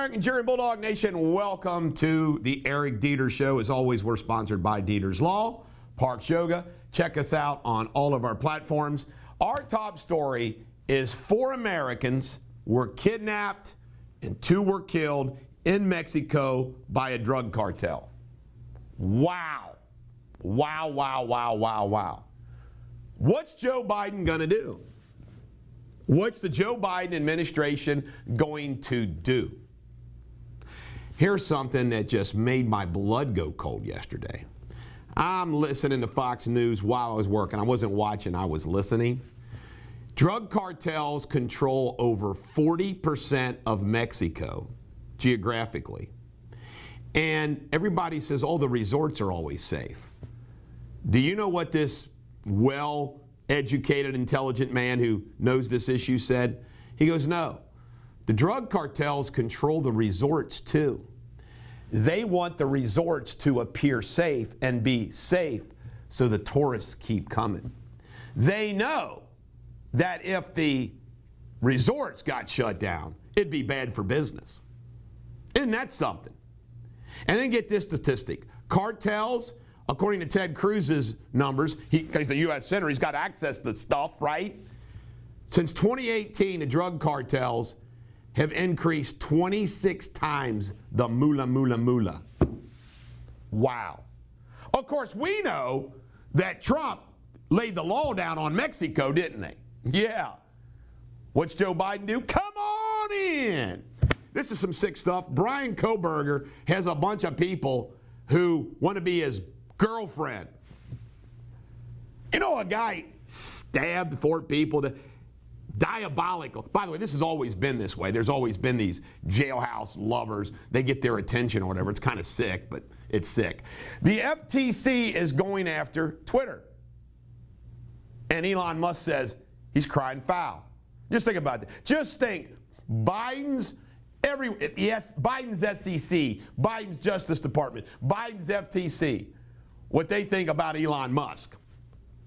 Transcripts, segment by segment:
American Jury Bulldog Nation, welcome to the Eric Deters Show. As always, we're sponsored by Deters Law, Parks Yoga. Check us out on all of our platforms. Our top story is 4 Americans were kidnapped and 2 were killed in Mexico by a drug cartel. Wow. Wow, wow, wow, wow, wow. What's Joe Biden going to do? What's the Joe Biden administration going to do? Here's something that just made my blood go cold yesterday. I'm listening to Fox News while I was working. I wasn't watching, I was listening. Drug cartels control over 40% of Mexico geographically. And everybody says, oh, the resorts are always safe. Do you know what this well-educated, intelligent man who knows this issue said? He goes, no. The drug cartels control the resorts too. They want the resorts to appear safe and be safe so the tourists keep coming. They know that if the resorts got shut down, it'd be bad for business. Isn't that something? And then get this statistic. Cartels, according to Ted Cruz's numbers, he's a U.S. senator, he's got access to stuff, right? Since 2018, the drug cartels have increased 26 times the moolah. Wow. Of course, we know that Trump laid the law down on Mexico, didn't they? Yeah. What's Joe Biden do? Come on in. This is some sick stuff. Brian Koberger has a bunch of people who want to be his girlfriend. You know, a guy stabbed 4 people to diabolical. By the way, this has always been this way. There's always been these jailhouse lovers. They get their attention or whatever. It's kind of sick, but it's sick. The FTC is going after Twitter. And Elon Musk says he's crying foul. Just think about that. Just think, Biden's SEC, Biden's Justice Department, Biden's FTC, what they think about Elon Musk.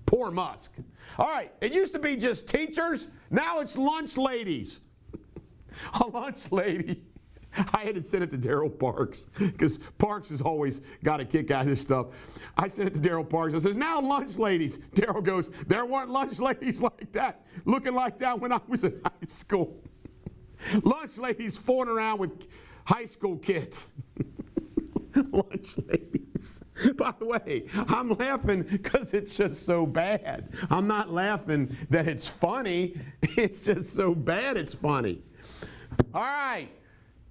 Poor Musk. All right, it used to be just teachers. Now it's lunch ladies. A lunch lady. I had to send it to Daryl Parks because Parks has always got a kick out of this stuff. I sent it to Daryl Parks. I says, now lunch ladies. Daryl goes, there weren't lunch ladies like that, looking like that when I was in high school. Lunch ladies fooling around with high school kids. Lunch ladies. By the way, I'm laughing because it's just so bad. I'm not laughing that it's funny. It's just so bad it's funny. All right.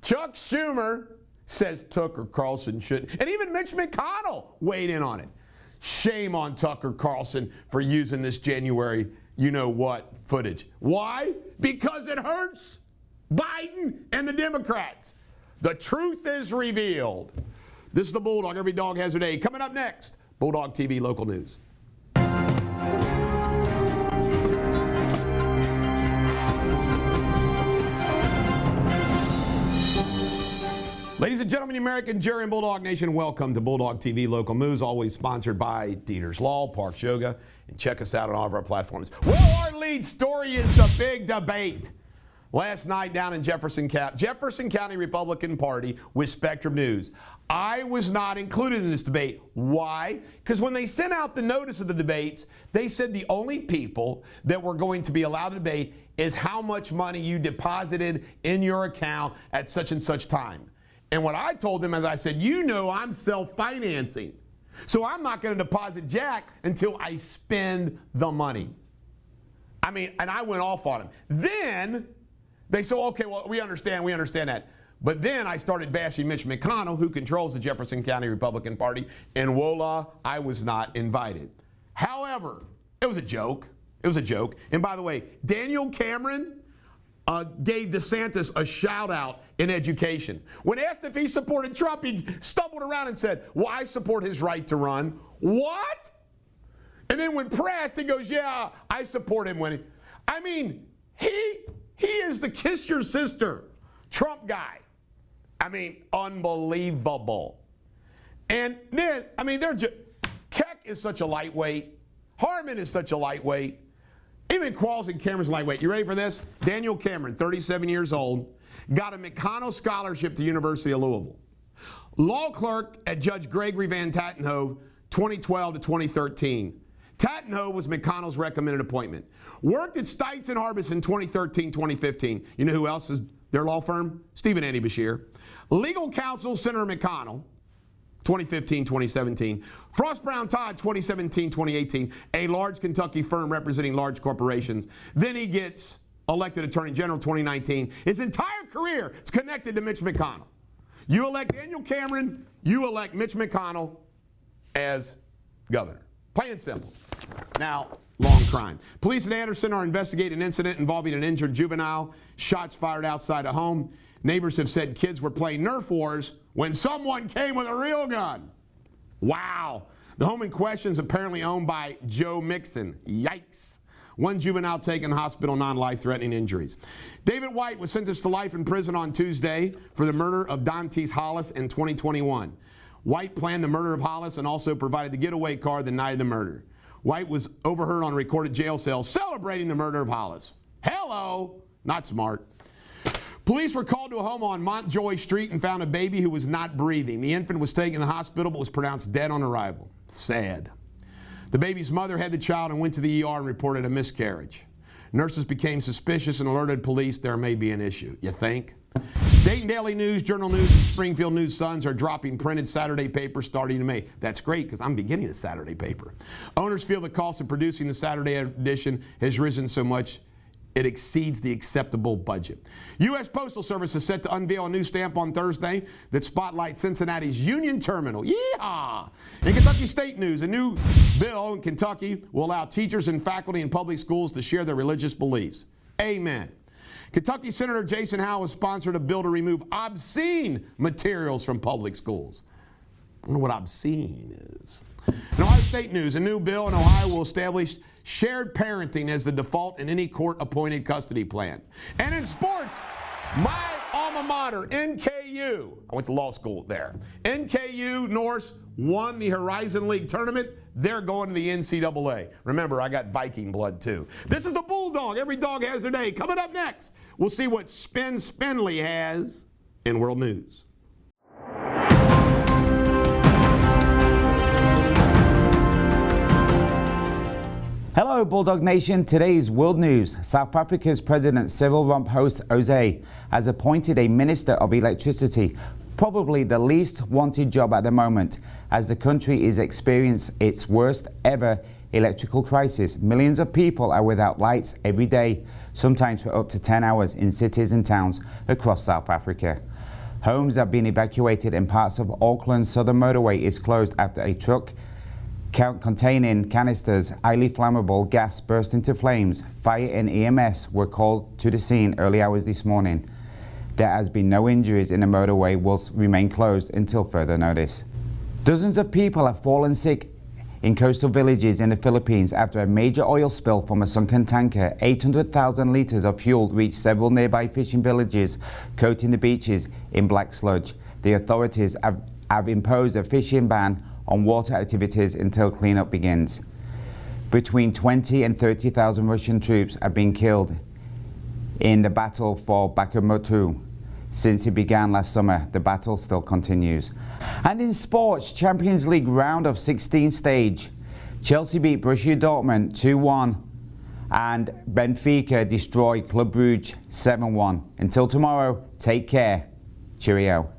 Chuck Schumer says Tucker Carlson shouldn't. And even Mitch McConnell weighed in on it. Shame on Tucker Carlson for using this January you-know-what footage. Why? Because it hurts Biden and the Democrats. The truth is revealed. This is the Bulldog. Every dog has a day. Coming up next, Bulldogtv Local News. Ladies and gentlemen, the American Jury and Bulldog Nation, welcome to Bulldogtv Local News, always sponsored by Deters Law, Parks Yoga, and check us out on all of our platforms. Well, our lead story is the big debate. Last night down in Jefferson County Republican Party with Spectrum News. I was not included in this debate. Why? Because when they sent out the notice of the debates, they said the only people that were going to be allowed to debate is how much money you deposited in your account at such and such time. And what I told them is I said, you know I'm self-financing. So I'm not going to deposit jack until I spend the money. I mean, and I went off on them. Then they said, okay, well, we understand that. But then I started bashing Mitch McConnell, who controls the Jefferson County Republican Party, and voila, I was not invited. However, it was a joke. It was a joke. And by the way, Daniel Cameron gave DeSantis a shout out in education. When asked if he supported Trump, he stumbled around and said, well, I support his right to run. What? And then when pressed, he goes, yeah, I support him when he is the kiss your sister Trump guy. I mean, unbelievable. And then, Keck is such a lightweight. Harmon is such a lightweight. Even Qualls and Cameron's lightweight. You ready for this? Daniel Cameron, 37 years old, got a McConnell scholarship to the University of Louisville. Law clerk at Judge Gregory Van Tattenhove, 2012 to 2013. Tattenhove was McConnell's recommended appointment. Worked at Stites and Harbison 2013, 2015. You know who else is their law firm? Stephen Andy Bashir. Legal counsel, Senator McConnell, 2015, 2017. Frost Brown Todd, 2017, 2018. A large Kentucky firm representing large corporations. Then he gets elected Attorney General 2019. His entire career is connected to Mitch McConnell. You elect Daniel Cameron, you elect Mitch McConnell as governor. Plain and simple. Now, long crime. Police in Anderson are investigating an incident involving an injured juvenile. Shots fired outside a home. Neighbors have said kids were playing Nerf wars when someone came with a real gun. Wow. The home in question is apparently owned by Joe Mixon. Yikes. One juvenile taken to hospital, non-life-threatening injuries. David White was sentenced to life in prison on Tuesday for the murder of Dantes Hollis in 2021. White planned the murder of Hollis and also provided the getaway car the night of the murder. White was overheard on a recorded jail cell celebrating the murder of Hollis. Hello! Not smart. Police were called to a home on Montjoy Street and found a baby who was not breathing. The infant was taken to the hospital but was pronounced dead on arrival. Sad. The baby's mother had the child and went to the ER and reported a miscarriage. Nurses became suspicious and alerted police there may be an issue. You think? Dayton Daily News, Journal News, and Springfield News Suns are dropping printed Saturday papers starting in May. That's great because I'm beginning a Saturday paper. Owners feel the cost of producing the Saturday edition has risen so much it exceeds the acceptable budget. U.S. Postal Service is set to unveil a new stamp on Thursday that spotlights Cincinnati's Union Terminal. Yeehaw! In Kentucky State News, a new bill in Kentucky will allow teachers and faculty in public schools to share their religious beliefs. Amen. Kentucky Senator Jason Howell has sponsored a bill to remove obscene materials from public schools. I wonder what obscene is. In Ohio State News, a new bill in Ohio will establish shared parenting as the default in any court-appointed custody plan. And in sports, my alma mater, NKU, I went to law school there. NKU Norse won the Horizon League tournament. They're going to the NCAA. Remember, I got Viking blood too. This is the Bulldog. Every dog has their day. Coming up next, we'll see what Spin Spindley has in world news. Hello, Bulldog Nation. Today's world news. South Africa's President Cyril Ramaphosa has appointed a Minister of Electricity, probably the least wanted job at the moment, as the country is experiencing its worst ever electrical crisis. Millions of people are without lights every day, sometimes for up to 10 hours in cities and towns across South Africa. Homes have been evacuated and parts of Auckland's southern motorway is closed after a truck containing canisters, highly flammable gas burst into flames. Fire and EMS were called to the scene early hours this morning. There has been no injuries and the motorway will remain closed until further notice. Dozens of people have fallen sick in coastal villages in the Philippines after a major oil spill from a sunken tanker. 800,000 litres of fuel reached several nearby fishing villages, coating the beaches in black sludge. The authorities have imposed a fishing ban on water activities until cleanup begins. Between 20 and 30,000 Russian troops have been killed in the battle for Bakhmut. Since it began last summer, the battle still continues. And in sports, Champions League round of 16 stage. Chelsea beat Borussia Dortmund 2-1 and Benfica destroyed Club Brugge 7-1. Until tomorrow, take care. Cheerio.